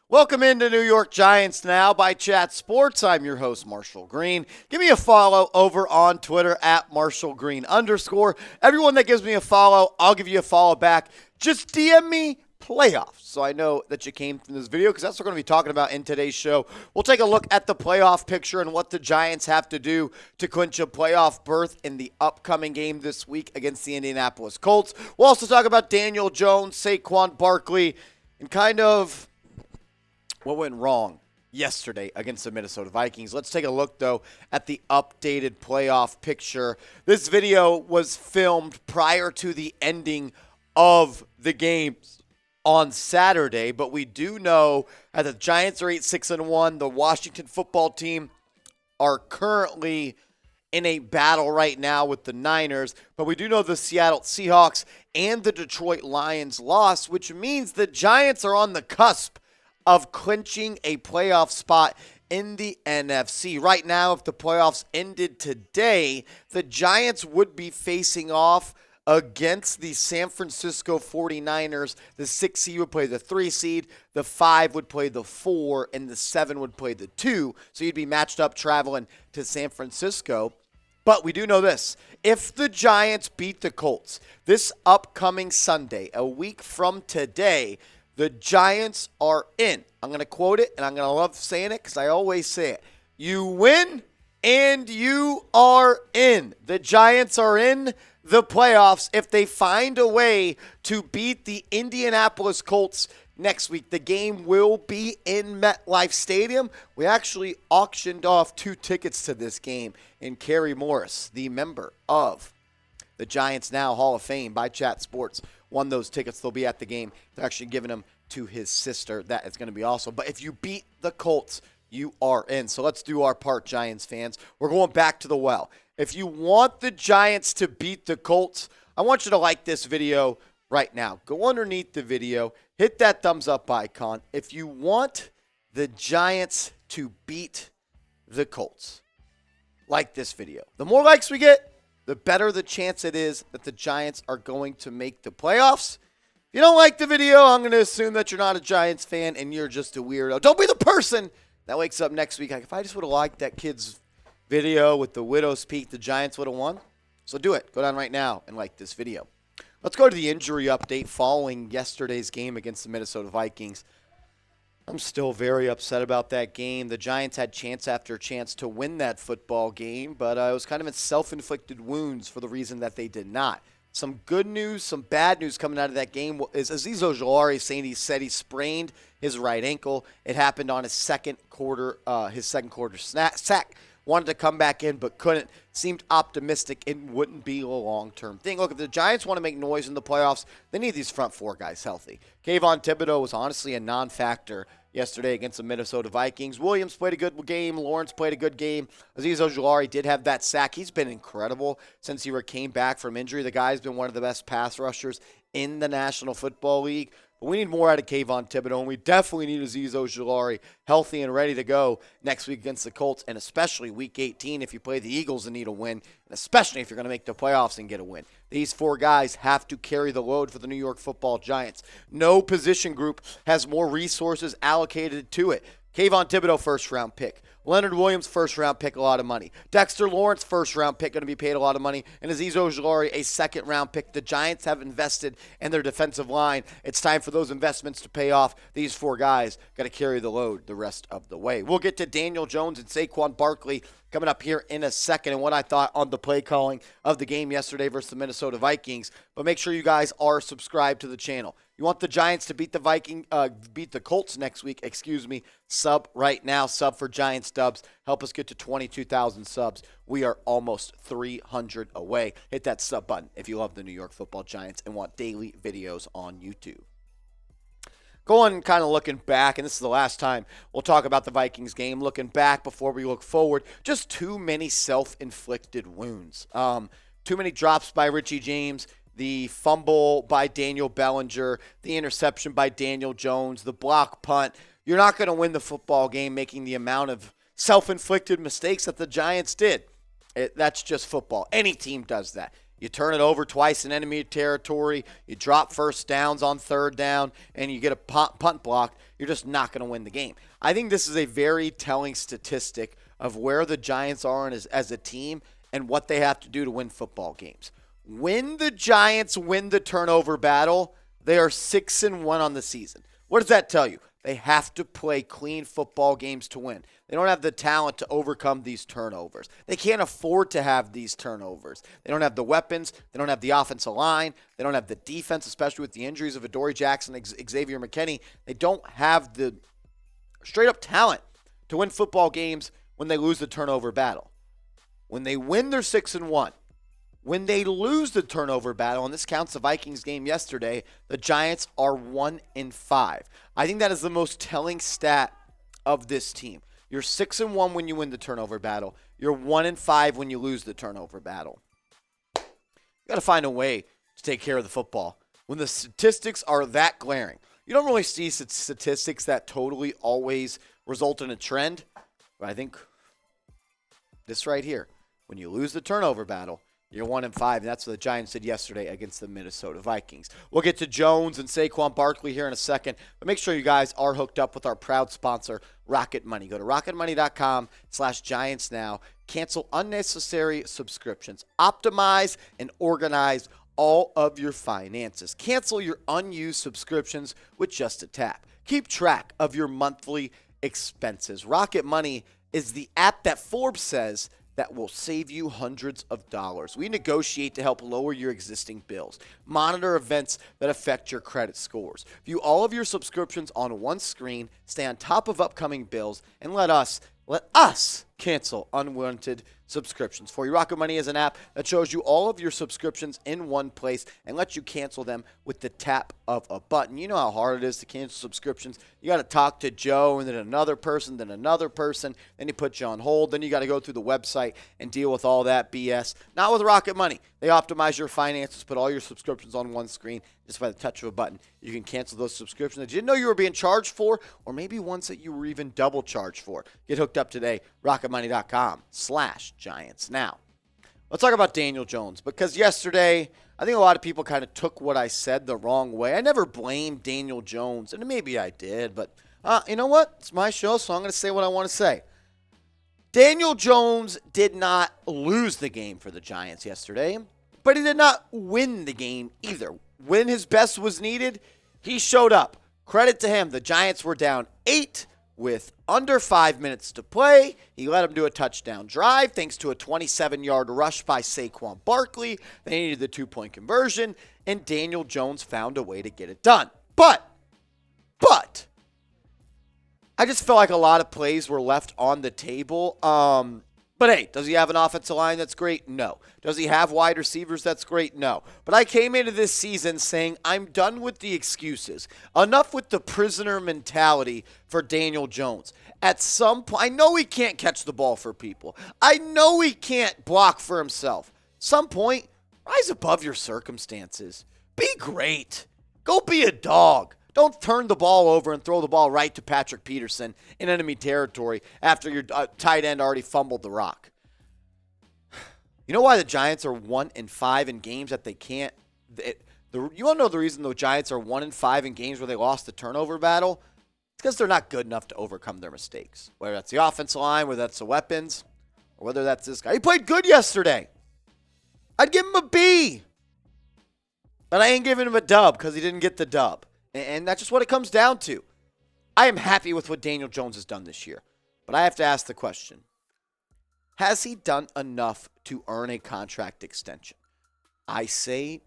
Welcome into New York Giants Now by Chat Sports. I'm your host, Marshall Green. Give me a follow over on Twitter at @MarshallGreen_. Everyone that gives me a follow, I'll give you a follow back. Just DM me playoffs so I know that you came from this video because that's what we're going to be talking about in today's show. We'll take a look at the playoff picture and what the Giants have to do to clinch a playoff berth in the upcoming game this week against the Indianapolis Colts. We'll also talk about Daniel Jones, Saquon Barkley, and kind of what went wrong yesterday against the Minnesota Vikings. Let's take a look, though, at the updated playoff picture. This video was filmed prior to the ending of the games on Saturday, but we do know that the Giants are 8-6-1. The Washington football team are currently in a battle right now with the Niners, but we do know the Seattle Seahawks and the Detroit Lions lost, which means the Giants are on the cusp of clinching a playoff spot in the NFC. Right now, if the playoffs ended today, the Giants would be facing off against the San Francisco 49ers. The 6 seed would play the 3 seed, the 5 would play the 4, and the 7 would play the 2. So you'd be matched up traveling to San Francisco. But we do know this. If the Giants beat the Colts this upcoming Sunday, a week from today, the Giants are in. I'm going to quote it, and I'm going to love saying it because I always say it. You win, and you are in. The Giants are in the playoffs if they find a way to beat the Indianapolis Colts next week. The game will be in MetLife Stadium. We actually auctioned off 2 tickets to this game, and Kerry Morris, the member of the Giants Now Hall of Fame by Chat Sports, won those tickets. They'll be at the game. They're actually giving them to his sister. That is going to be awesome. But if you beat the Colts, you are in. So let's do our part, Giants fans. We're going back to the well. If you want the Giants to beat the Colts, I want you to like this video right now. Go underneath the video. Hit that thumbs up icon. If you want the Giants to beat the Colts, like this video. The more likes we get, the better the chance it is that the Giants are going to make the playoffs. If you don't like the video, I'm going to assume that you're not a Giants fan and you're just a weirdo. Don't be the person that wakes up next week like, if I just would have liked that kid's video with the widow's peak, the Giants would have won. So do it. Go down right now and like this video. Let's go to the injury update following yesterday's game against the Minnesota Vikings. I'm still very upset about that game. The Giants had chance after chance to win that football game, but it was kind of in self-inflicted wounds for the reason that they did not. Some good news, some bad news coming out of that game is Azeez Ojulari saying he sprained his right ankle. It happened on his second quarter sack. Wanted to come back in but couldn't. Seemed optimistic it wouldn't be a long-term thing. Look, if the Giants want to make noise in the playoffs, they need these front 4 guys healthy. Kayvon Thibodeau was honestly a non-factor yesterday against the Minnesota Vikings. Williams played a good game. Lawrence played a good game. Azeez Ojulari did have that sack. He's been incredible since he came back from injury. The guy's been one of the best pass rushers in the National Football League. But we need more out of Kayvon Thibodeau, and we definitely need Azeez Ojulari healthy and ready to go next week against the Colts, and especially Week 18 if you play the Eagles and need a win, and especially if you're going to make the playoffs and get a win. These 4 guys have to carry the load for the New York Football Giants. No position group has more resources allocated to it. Kayvon Thibodeau, first-round pick. Leonard Williams, first-round pick, a lot of money. Dexter Lawrence, first-round pick, going to be paid a lot of money. And Azeez Ojulari, a second-round pick. The Giants have invested in their defensive line. It's time for those investments to pay off. These 4 guys got to carry the load the rest of the way. We'll get to Daniel Jones and Saquon Barkley coming up here in a second and what I thought on the play calling of the game yesterday versus the Minnesota Vikings. But make sure you guys are subscribed to the channel. You want the Giants to beat the Colts next week, sub right now. Sub for Giants Dubs. Help us get to 22,000 subs. We are almost 300 away. Hit that sub button if you love the New York Football Giants and want daily videos on YouTube. Going kind of looking back, and this is the last time we'll talk about the Vikings game. Looking back before we look forward, just too many self-inflicted wounds. Too many drops by Richie James. The fumble by Daniel Bellinger, the interception by Daniel Jones, the block punt. You're not going to win the football game making the amount of self-inflicted mistakes that the Giants did. That's just football. Any team does that. You turn it over twice in enemy territory, you drop first downs on third down, and you get a punt blocked, you're just not going to win the game. I think this is a very telling statistic of where the Giants are as a team and what they have to do to win football games. When the Giants win the turnover battle, they are 6-1 on the season. What does that tell you? They have to play clean football games to win. They don't have the talent to overcome these turnovers. They can't afford to have these turnovers. They don't have the weapons. They don't have the offensive line. They don't have the defense, especially with the injuries of Adoree Jackson and Xavier McKinney. They don't have the straight-up talent to win football games when they lose the turnover battle. When they win, they're 6-1. When they lose the turnover battle, and this counts the Vikings game yesterday, the Giants are 1-5. I think that is the most telling stat of this team. You're 6-1 when you win the turnover battle. You're 1-5 when you lose the turnover battle. You got to find a way to take care of the football when the statistics are that glaring. You don't really see statistics that totally always result in a trend, but I think this right here, when you lose the turnover battle, you're 1-5, and that's what the Giants did yesterday against the Minnesota Vikings. We'll get to Jones and Saquon Barkley here in a second, but make sure you guys are hooked up with our proud sponsor, Rocket Money. Go to rocketmoney.com/Giants now. Cancel unnecessary subscriptions. Optimize and organize all of your finances. Cancel your unused subscriptions with just a tap. Keep track of your monthly expenses. Rocket Money is the app that Forbes says that will save you hundreds of dollars. We negotiate to help lower your existing bills, monitor events that affect your credit scores, view all of your subscriptions on one screen, stay on top of upcoming bills, and let us cancel unwanted subscriptions for you. Rocket Money is an app that shows you all of your subscriptions in one place and lets you cancel them with the tap of a button. You know how hard it is to cancel subscriptions. You got to talk to Joe and then another person, then you put you on hold, then you got to go through the website and deal with all that BS. Not with Rocket Money. They optimize your finances, put all your subscriptions on one screen just by the touch of a button. You can cancel those subscriptions that you didn't know you were being charged for, or maybe ones that you were even double charged for. Get hooked up today, rocketmoney.com/Giants. Now, let's talk about Daniel Jones, because yesterday, I think a lot of people kind of took what I said the wrong way. I never blamed Daniel Jones, and maybe I did, but you know what? It's my show, so I'm going to say what I want to say. Daniel Jones did not lose the game for the Giants yesterday, but he did not win the game either. When his best was needed, he showed up. Credit to him. The Giants were down 8 with under 5 minutes to play. He let them do a touchdown drive thanks to a 27-yard rush by Saquon Barkley. They needed the 2-point conversion, and Daniel Jones found a way to get it done. But I just felt like a lot of plays were left on the table. But hey, does he have an offensive line that's great? No. Does he have wide receivers that's great? No. But I came into this season saying I'm done with the excuses. Enough with the prisoner mentality for Daniel Jones. At some point, I know he can't catch the ball for people. I know he can't block for himself. Some point, rise above your circumstances. Be great. Go be a dog. Don't turn the ball over and throw the ball right to Patrick Peterson in enemy territory after your tight end already fumbled the rock. You know why the Giants are 1-5 in games that they can't? You want to know the reason the Giants are 1-5 in games where they lost the turnover battle? It's because they're not good enough to overcome their mistakes. Whether that's the offensive line, whether that's the weapons, or whether that's this guy. He played good yesterday. I'd give him a B. But I ain't giving him a dub because he didn't get the dub. And that's just what it comes down to. I am happy with what Daniel Jones has done this year. But I have to ask the question, has he done enough to earn a contract extension? I say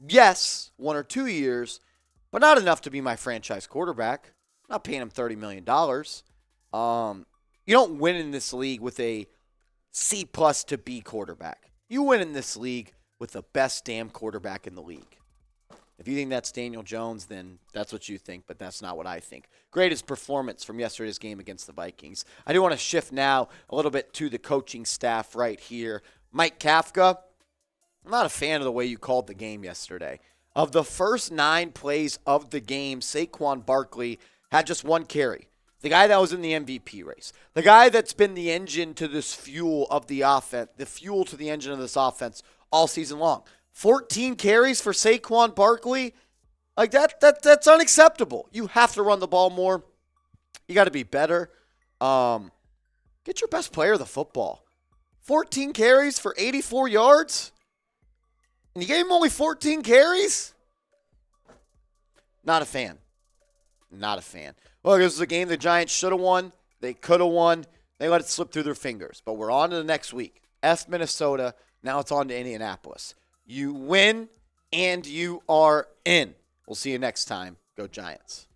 yes, 1 or 2 years, but not enough to be my franchise quarterback. I'm not paying him $30 million. You don't win in this league with a C+ to B quarterback. You win in this league with the best damn quarterback in the league. If you think that's Daniel Jones, then that's what you think, but that's not what I think. Greatest performance from yesterday's game against the Vikings. I do want to shift now a little bit to the coaching staff right here. Mike Kafka, I'm not a fan of the way you called the game yesterday. Of the first 9 plays of the game, Saquon Barkley had just 1 carry. The guy that was in the MVP race. The guy that's been the engine to this fuel of the offense, the fuel to the engine of this offense all season long. 14 carries for Saquon Barkley, like that's unacceptable. You have to run the ball more. You got to be better. Get your best player the football. 14 carries for 84 yards? And you gave him only 14 carries? Not a fan. Not a fan. Well, this was a game the Giants should have won. They could have won. They let it slip through their fingers. But we're on to the next week. Minnesota. Now it's on to Indianapolis. You win, and you are in. We'll see you next time. Go Giants.